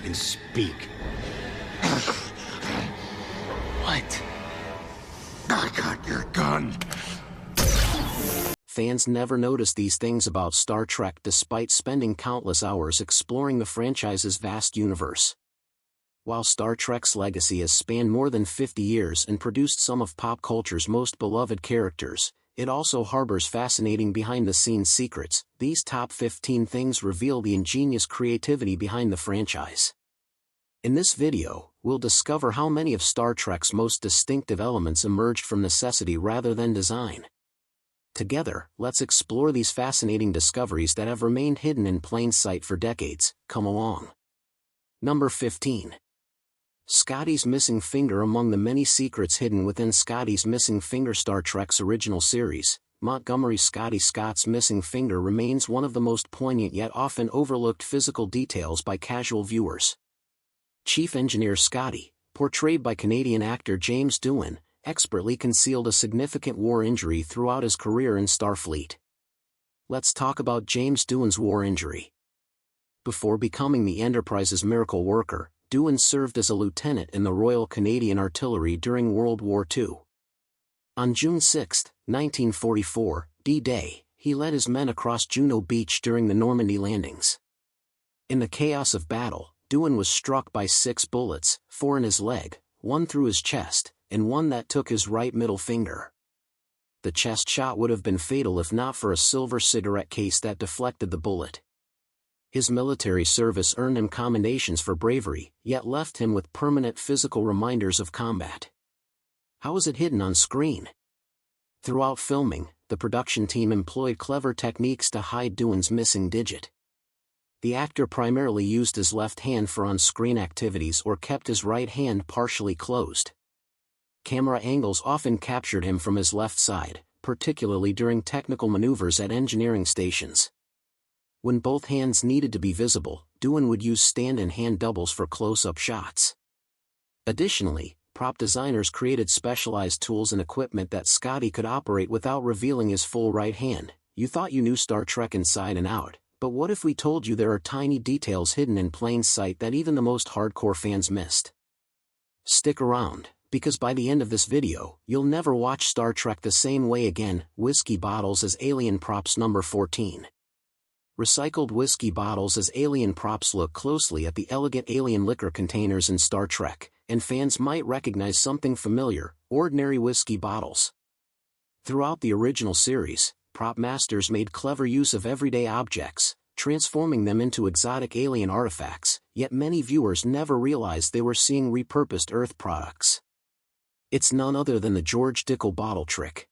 can speak. What? I got your gun. Fans never noticed these things about Star Trek despite spending countless hours exploring the franchise's vast universe. While Star Trek's legacy has spanned more than 50 years and produced some of pop culture's most beloved characters, it also harbors fascinating behind-the-scenes secrets. These top 15 things reveal the ingenious creativity behind the franchise. In this video, we'll discover how many of Star Trek's most distinctive elements emerged from necessity rather than design. Together, let's explore these fascinating discoveries that have remained hidden in plain sight for decades. Come along. Number 15. Scotty's missing finger. Among the many secrets hidden within Scotty's missing finger, Star Trek's original series, Montgomery Scotty Scott's missing finger remains one of the most poignant yet often overlooked physical details by casual viewers. Chief Engineer Scotty, portrayed by Canadian actor James Doohan, expertly concealed a significant war injury throughout his career in Starfleet. Let's talk about James Doohan's war injury. Before becoming the Enterprise's miracle worker, Doohan served as a lieutenant in the Royal Canadian Artillery during World War II. On June 6, 1944, D-Day, he led his men across Juno Beach during the Normandy landings. In the chaos of battle, Doohan was struck by 6 bullets, 4 in his leg, 1 through his chest, and 1 that took his right middle finger. The chest shot would have been fatal if not for a silver cigarette case that deflected the bullet. His military service earned him commendations for bravery, yet left him with permanent physical reminders of combat. How was it hidden on screen? Throughout filming, the production team employed clever techniques to hide Doohan's missing digit. The actor primarily used his left hand for on-screen activities or kept his right hand partially closed. Camera angles often captured him from his left side, particularly during technical maneuvers at engineering stations. When both hands needed to be visible, Doohan would use stand and hand doubles for close-up shots. Additionally, prop designers created specialized tools and equipment that Scotty could operate without revealing his full right hand. You thought you knew Star Trek inside and out, but what if we told you there are tiny details hidden in plain sight that even the most hardcore fans missed? Stick around, because by the end of this video, you'll never watch Star Trek the same way again. Whiskey bottles as alien props. Number 14. Recycled whiskey bottles as alien props. Look closely at the elegant alien liquor containers in Star Trek, and fans might recognize something familiar: ordinary whiskey bottles. Throughout the original series, prop masters made clever use of everyday objects, transforming them into exotic alien artifacts, yet many viewers never realized they were seeing repurposed Earth products. It's none other than the George Dickel bottle trick.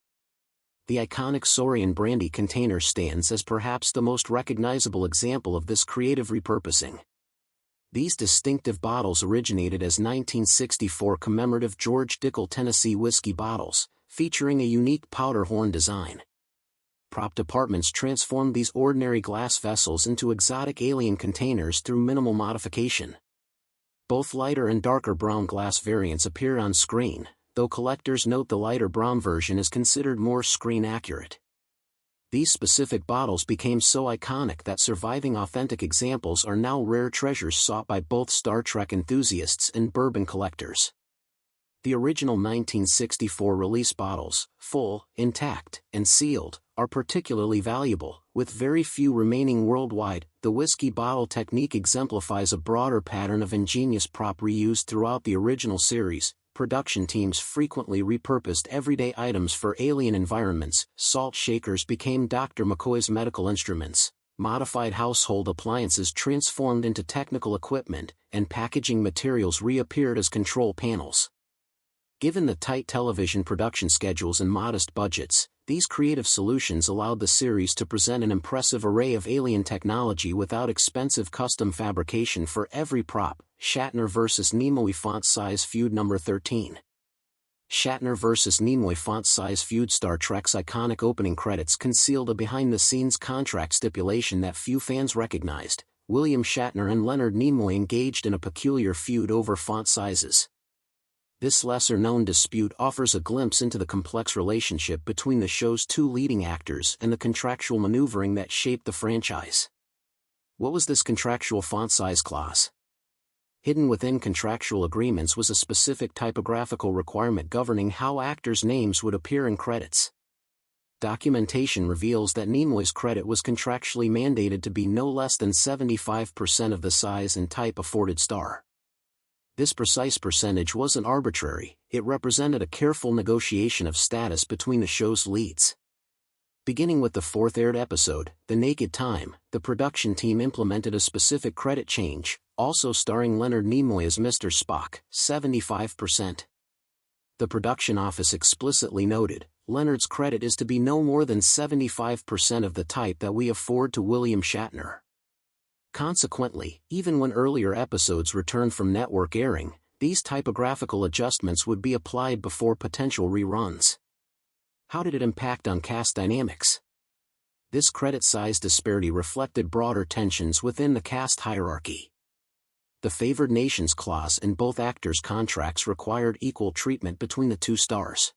The iconic Saurian brandy container stands as perhaps the most recognizable example of this creative repurposing. These distinctive bottles originated as 1964 commemorative George Dickel Tennessee whiskey bottles, featuring a unique powder horn design. Prop departments transformed these ordinary glass vessels into exotic alien containers through minimal modification. Both lighter and darker brown glass variants appear on screen, though collectors note the lighter brown version is considered more screen accurate. These specific bottles became so iconic that surviving authentic examples are now rare treasures sought by both Star Trek enthusiasts and bourbon collectors. The original 1964 release bottles, full, intact, and sealed, are particularly valuable, with very few remaining worldwide. The whiskey bottle technique exemplifies a broader pattern of ingenious prop reuse throughout the original series. Production teams frequently repurposed everyday items for alien environments. Salt shakers became Dr. McCoy's medical instruments, modified household appliances transformed into technical equipment, and packaging materials reappeared as control panels. Given the tight television production schedules and modest budgets, these creative solutions allowed the series to present an impressive array of alien technology without expensive custom fabrication for every prop. Shatner vs. Nimoy font size feud. Number 13. Shatner vs. Nimoy font size feud. Star Trek's iconic opening credits concealed a behind-the-scenes contract stipulation that few fans recognized. William Shatner and Leonard Nimoy engaged in a peculiar feud over font sizes. This lesser-known dispute offers a glimpse into the complex relationship between the show's 2 leading actors and the contractual maneuvering that shaped the franchise. What was this contractual font size clause? Hidden within contractual agreements was a specific typographical requirement governing how actors' names would appear in credits. Documentation reveals that Nimoy's credit was contractually mandated to be no less than 75% of the size and type afforded star. This precise percentage wasn't arbitrary, it represented a careful negotiation of status between the show's leads. Beginning with the fourth aired episode, The Naked Time, the production team implemented a specific credit change, also starring Leonard Nimoy as Mr. Spock, 75%. The production office explicitly noted, Leonard's credit is to be no more than 75% of the type that we afford to William Shatner. Consequently, even when earlier episodes returned from network airing, these typographical adjustments would be applied before potential reruns. How did it impact on cast dynamics? This credit size disparity reflected broader tensions within the cast hierarchy. The favored nations clause in both actors' contracts required equal treatment between the two stars.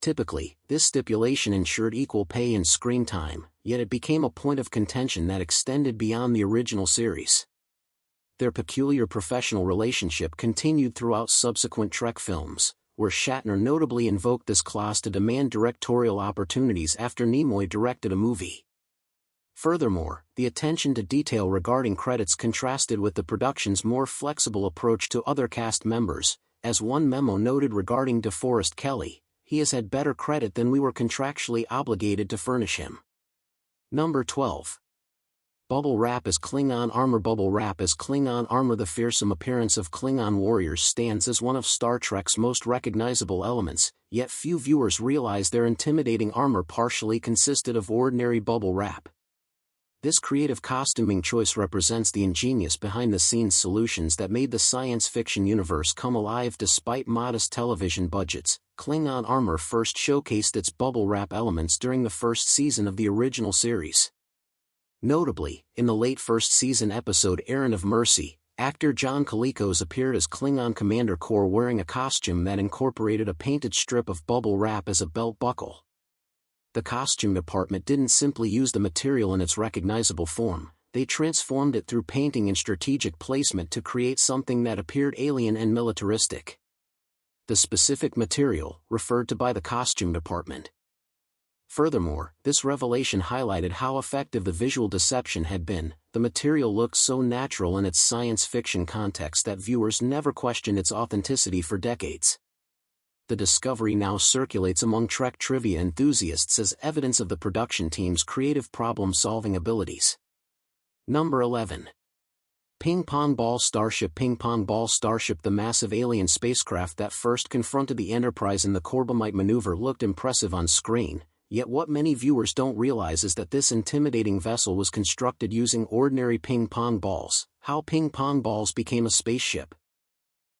Typically, this stipulation ensured equal pay and screen time, yet it became a point of contention that extended beyond the original series. Their peculiar professional relationship continued throughout subsequent Trek films, where Shatner notably invoked this clause to demand directorial opportunities after Nimoy directed a movie. Furthermore, the attention to detail regarding credits contrasted with the production's more flexible approach to other cast members, as one memo noted regarding DeForest Kelley, he has had better credit than we were contractually obligated to furnish him. Number 12. Bubble wrap as Klingon armor. Bubble wrap as Klingon armor. The fearsome appearance of Klingon warriors stands as one of Star Trek's most recognizable elements, yet few viewers realize their intimidating armor partially consisted of ordinary bubble wrap. This creative costuming choice represents the ingenious behind-the-scenes solutions that made the science fiction universe come alive despite modest television budgets. Klingon armor first showcased its bubble wrap elements during the first season of the original series. Notably, in the late first season episode Errand of Mercy, actor John Colicos appeared as Klingon Commander Kor wearing a costume that incorporated a painted strip of bubble wrap as a belt buckle. The costume department didn't simply use the material in its recognizable form, they transformed it through painting and strategic placement to create something that appeared alien and militaristic. The specific material, referred to by the costume department. Furthermore, this revelation highlighted how effective the visual deception had been. The material looked so natural in its science fiction context that viewers never questioned its authenticity for decades. The discovery now circulates among Trek trivia enthusiasts as evidence of the production team's creative problem-solving abilities. Number 11. Ping Pong Ball Starship. Ping Pong Ball Starship. The massive alien spacecraft that first confronted the Enterprise in the Corbomite maneuver looked impressive on screen. Yet what many viewers don't realize is that this intimidating vessel was constructed using ordinary ping-pong balls. How ping-pong balls became a spaceship.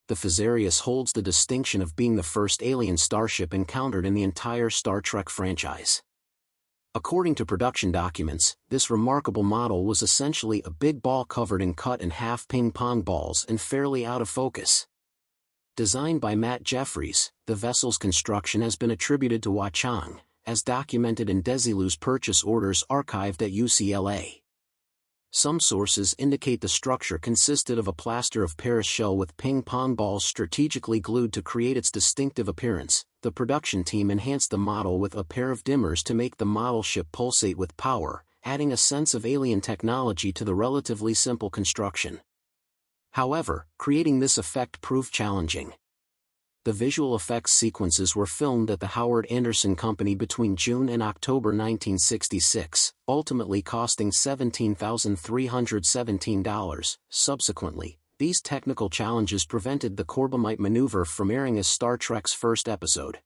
The Phasarius holds the distinction of being the first alien starship encountered in the entire Star Trek franchise. According to production documents, this remarkable model was essentially a big ball covered in cut-in-half ping-pong balls and fairly out of focus. Designed by Matt Jeffries, the vessel's construction has been attributed to Wachang, as documented in Desilu's purchase orders archived at UCLA. Some sources indicate the structure consisted of a plaster of Paris shell with ping-pong balls strategically glued to create its distinctive appearance. The production team enhanced the model with a pair of dimmers to make the model ship pulsate with power, adding a sense of alien technology to the relatively simple construction. However, creating this effect proved challenging. The visual effects sequences were filmed at the Howard Anderson Company between June and October 1966, ultimately costing $17,317. Subsequently, these technical challenges prevented the Corbomite maneuver from airing as Star Trek's first episode.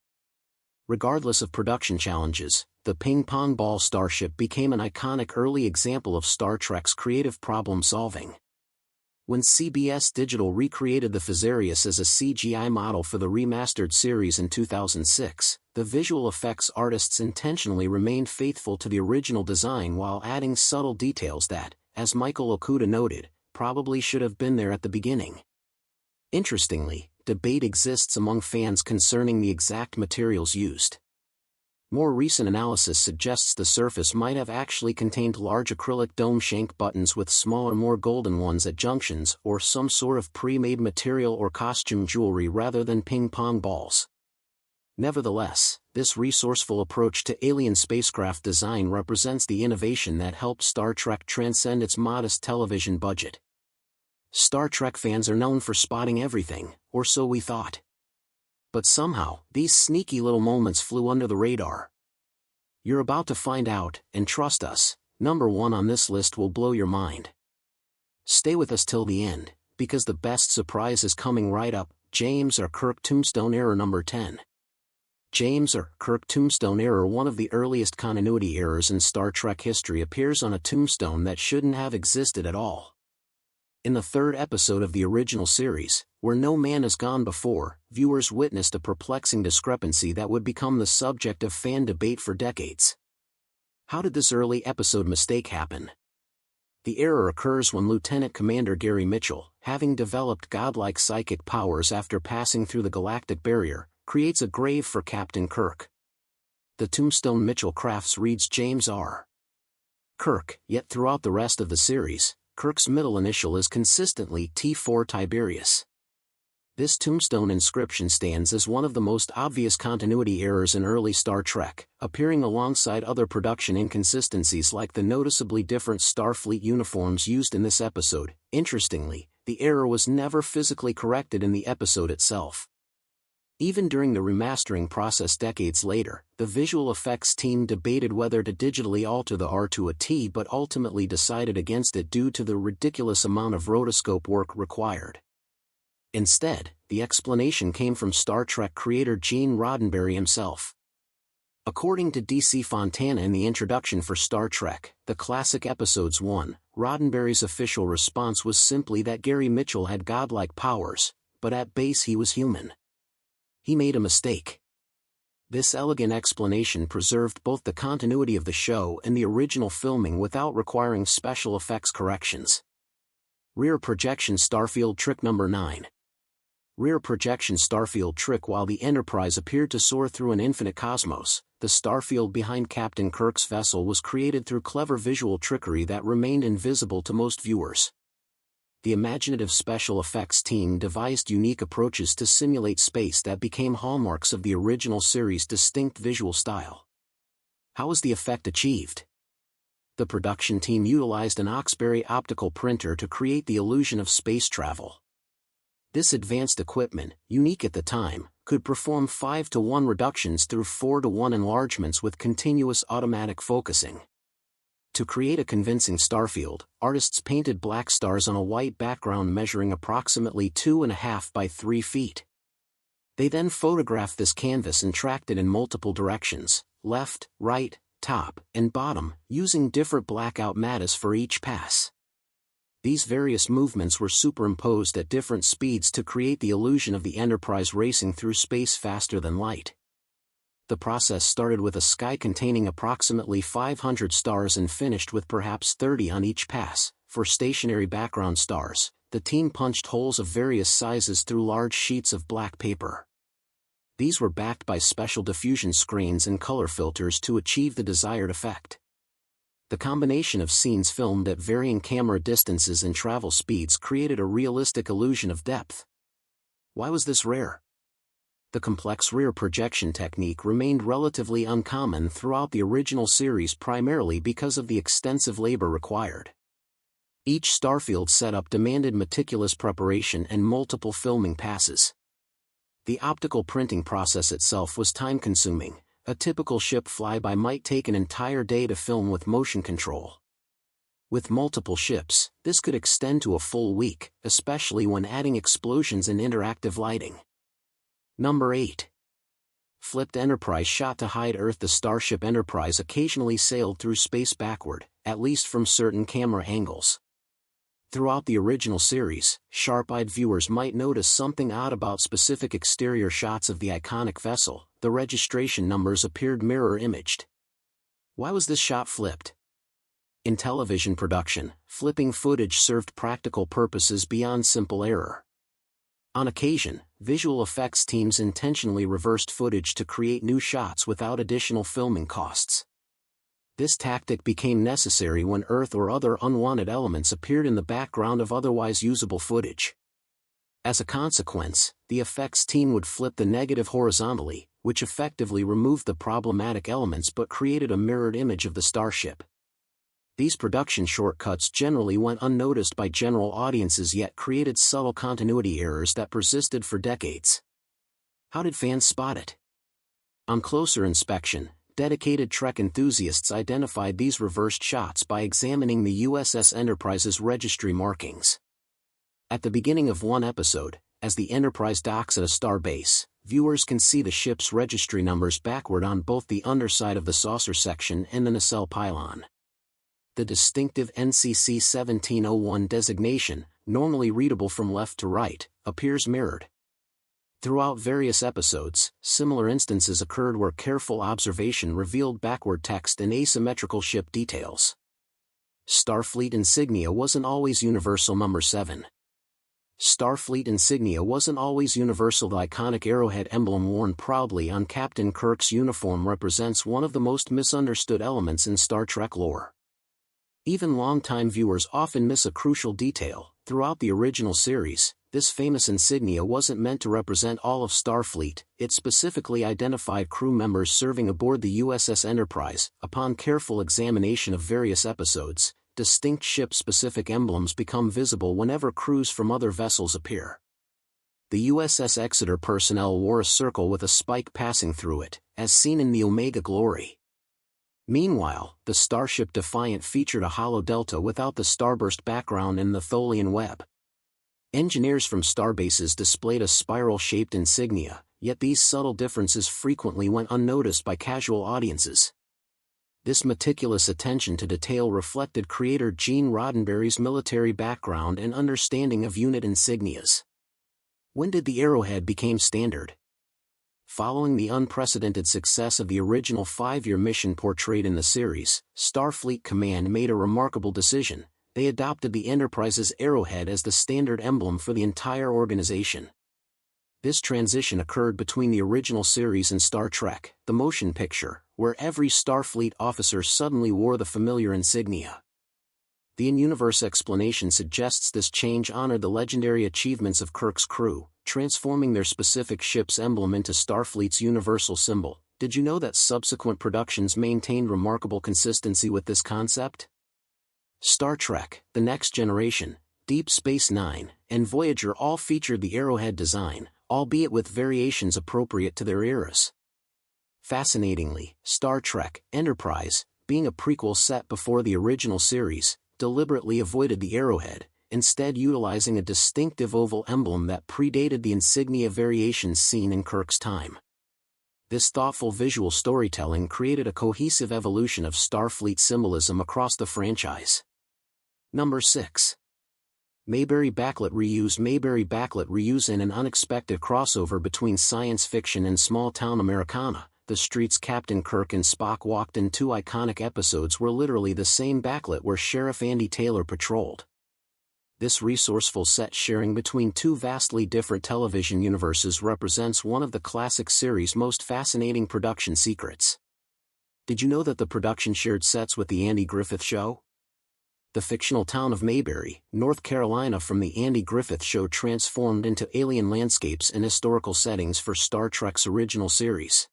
Regardless of production challenges, the ping-pong ball starship became an iconic early example of Star Trek's creative problem-solving. When CBS Digital recreated the Phasarius as a CGI model for the remastered series in 2006, the visual effects artists intentionally remained faithful to the original design while adding subtle details that, as Michael Okuda noted, probably should have been there at the beginning. Interestingly, debate exists among fans concerning the exact materials used. More recent analysis suggests the surface might have actually contained large acrylic dome shank buttons with smaller, more golden ones at junctions, or some sort of pre-made material or costume jewelry rather than ping-pong balls. Nevertheless, this resourceful approach to alien spacecraft design represents the innovation that helped Star Trek transcend its modest television budget. Star Trek fans are known for spotting everything, or so we thought. But somehow, these sneaky little moments flew under the radar. You're about to find out, and trust us, number 1 on this list will blow your mind. Stay with us till the end, because the best surprise is coming right up. James or Kirk Tombstone Error number 10. James or Kirk Tombstone Error, one of the earliest continuity errors in Star Trek history, appears on a tombstone that shouldn't have existed at all. In the 3rd episode of the original series, Where No Man Has Gone Before, viewers witnessed a perplexing discrepancy that would become the subject of fan debate for decades. How did this early episode mistake happen? The error occurs when Lieutenant Commander Gary Mitchell, having developed godlike psychic powers after passing through the galactic barrier, creates a grave for Captain Kirk. The tombstone Mitchell crafts reads James R. Kirk, yet throughout the rest of the series, Kirk's middle initial is consistently T4 Tiberius. This tombstone inscription stands as one of the most obvious continuity errors in early Star Trek, appearing alongside other production inconsistencies like the noticeably different Starfleet uniforms used in this episode. Interestingly, the error was never physically corrected in the episode itself. Even during the remastering process decades later, the visual effects team debated whether to digitally alter the R to a T, but ultimately decided against it due to the ridiculous amount of rotoscope work required. Instead, the explanation came from Star Trek creator Gene Roddenberry himself. According to D.C. Fontana in the introduction for Star Trek, the classic episodes 1, Roddenberry's official response was simply that Gary Mitchell had godlike powers, but at base he was human. He made a mistake. This elegant explanation preserved both the continuity of the show and the original filming without requiring special effects corrections. Rear projection starfield trick number 9. Rear projection starfield trick. While the Enterprise appeared to soar through an infinite cosmos, the starfield behind Captain Kirk's vessel was created through clever visual trickery that remained invisible to most viewers. The imaginative special effects team devised unique approaches to simulate space that became hallmarks of the original series' distinct visual style. How was the effect achieved? The production team utilized an Oxbury optical printer to create the illusion of space travel. This advanced equipment, unique at the time, could perform 5:1 reductions through 4:1 enlargements with continuous automatic focusing. To create a convincing starfield, artists painted black stars on a white background measuring approximately 2.5 by 3 feet. They then photographed this canvas and tracked it in multiple directions, left, right, top, and bottom, using different blackout mattas for each pass. These various movements were superimposed at different speeds to create the illusion of the Enterprise racing through space faster than light. The process started with a sky containing approximately 500 stars and finished with perhaps 30 on each pass. For stationary background stars, the team punched holes of various sizes through large sheets of black paper. These were backed by special diffusion screens and color filters to achieve the desired effect. The combination of scenes filmed at varying camera distances and travel speeds created a realistic illusion of depth. Why was this rare? The complex rear projection technique remained relatively uncommon throughout the original series, primarily because of the extensive labor required. Each starfield setup demanded meticulous preparation and multiple filming passes. The optical printing process itself was time-consuming. A typical ship flyby might take an entire day to film with motion control. With multiple ships, this could extend to a full week, especially when adding explosions and interactive lighting. Number 8. Flipped Enterprise shot to hide Earth. The Starship Enterprise occasionally sailed through space backward, at least from certain camera angles. Throughout the original series, sharp-eyed viewers might notice something odd about specific exterior shots of the iconic vessel. The registration numbers appeared mirror-imaged. Why was this shot flipped? In television production, flipping footage served practical purposes beyond simple error. On occasion, visual effects teams intentionally reversed footage to create new shots without additional filming costs. This tactic became necessary when Earth or other unwanted elements appeared in the background of otherwise usable footage. As a consequence, the effects team would flip the negative horizontally, which effectively removed the problematic elements but created a mirrored image of the starship. These production shortcuts generally went unnoticed by general audiences yet created subtle continuity errors that persisted for decades. How did fans spot it? On closer inspection, dedicated Trek enthusiasts identified these reversed shots by examining the USS Enterprise's registry markings. At the beginning of one episode, as the Enterprise docks at a star base, viewers can see the ship's registry numbers backward on both the underside of the saucer section and the nacelle pylon. The distinctive NCC 1701 designation, normally readable from left to right, appears mirrored. Throughout various episodes, similar instances occurred where careful observation revealed backward text and asymmetrical ship details. Starfleet insignia wasn't always universal. Number 7. Starfleet insignia wasn't always universal. The iconic arrowhead emblem worn proudly on Captain Kirk's uniform represents one of the most misunderstood elements in Star Trek lore. Even longtime viewers often miss a crucial detail. Throughout the original series, this famous insignia wasn't meant to represent all of Starfleet, it specifically identified crew members serving aboard the USS Enterprise. Upon careful examination of various episodes, distinct ship-specific emblems become visible whenever crews from other vessels appear. The USS Exeter personnel wore a circle with a spike passing through it, as seen in the Omega Glory. Meanwhile, the starship Defiant featured a hollow delta without the starburst background in the Tholian web. Engineers from starbases displayed a spiral-shaped insignia, yet these subtle differences frequently went unnoticed by casual audiences. This meticulous attention to detail reflected creator Gene Roddenberry's military background and understanding of unit insignias. When did the arrowhead become standard? Following the unprecedented success of the original 5-year mission portrayed in the series, Starfleet Command made a remarkable decision. They adopted the Enterprise's arrowhead as the standard emblem for the entire organization. This transition occurred between the original series and Star Trek, the motion picture, where every Starfleet officer suddenly wore the familiar insignia. The in-universe explanation suggests this change honored the legendary achievements of Kirk's crew, transforming their specific ship's emblem into Starfleet's universal symbol. Did you know that subsequent productions maintained remarkable consistency with this concept? Star Trek, The Next Generation, Deep Space Nine, and Voyager all featured the arrowhead design, albeit with variations appropriate to their eras. Fascinatingly, Star Trek, Enterprise, being a prequel set before the original series, deliberately avoided the arrowhead, instead utilizing a distinctive oval emblem that predated the insignia variations seen in Kirk's time. This thoughtful visual storytelling created a cohesive evolution of Starfleet symbolism across the franchise. Number 6. Mayberry backlit reuse. Mayberry backlit reuse in an unexpected crossover between science fiction and small-town Americana. The streets Captain Kirk and Spock walked in 2 iconic episodes were literally the same backlit where Sheriff Andy Taylor patrolled. This resourceful set sharing between 2 vastly different television universes represents one of the classic series' most fascinating production secrets. Did you know that the production shared sets with the Andy Griffith Show? The fictional town of Mayberry, North Carolina from the Andy Griffith Show transformed into alien landscapes and historical settings for Star Trek's original series.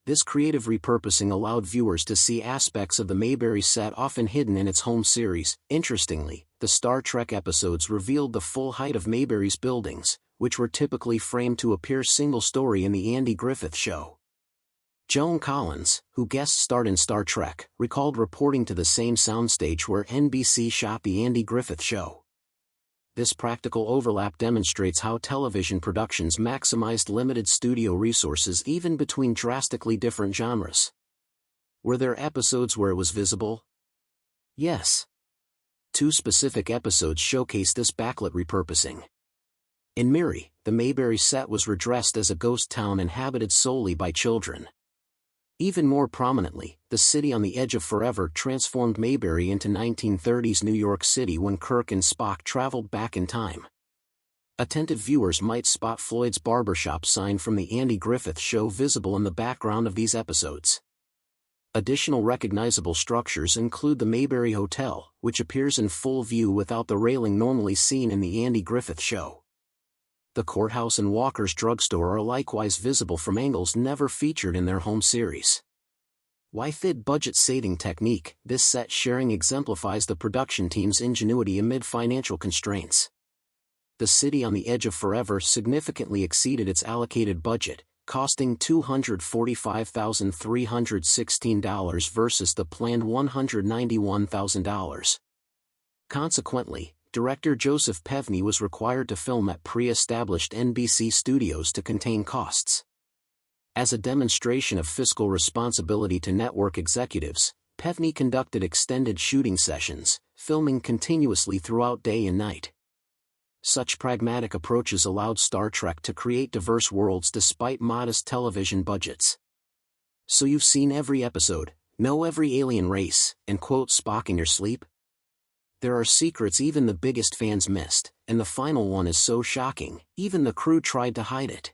This creative repurposing allowed viewers to see aspects of the Mayberry set often hidden in its home series. Interestingly, the Star Trek episodes revealed the full height of Mayberry's buildings, which were typically framed to appear single-story in the Andy Griffith Show. Joan Collins, who guest-starred in Star Trek, recalled reporting to the same soundstage where NBC shot the Andy Griffith Show. This practical overlap demonstrates how television productions maximized limited studio resources even between drastically different genres. Were there episodes where it was visible? Yes. 2 specific episodes showcase this backlit repurposing. In Miri, the Mayberry set was redressed as a ghost town inhabited solely by children. Even more prominently, the city on the edge of forever transformed Mayberry into 1930s New York City when Kirk and Spock traveled back in time. Attentive viewers might spot Floyd's barbershop sign from the Andy Griffith Show visible in the background of these episodes. Additional recognizable structures include the Mayberry Hotel, which appears in full view without the railing normally seen in the Andy Griffith Show. The courthouse and Walker's drugstore are likewise visible from angles never featured in their home series. Wide budget saving technique. This set sharing exemplifies the production team's ingenuity amid financial constraints. The City on the Edge of Forever significantly exceeded its allocated budget, costing $245,316 versus the planned $191,000. Consequently, director Joseph Pevney was required to film at pre-established NBC studios to contain costs. As a demonstration of fiscal responsibility to network executives, Pevney conducted extended shooting sessions, filming continuously throughout day and night. Such pragmatic approaches allowed Star Trek to create diverse worlds despite modest television budgets. So you've seen every episode, know every alien race, and quote Spock in your sleep? There are secrets even the biggest fans missed, and the final one is so shocking, even the crew tried to hide it.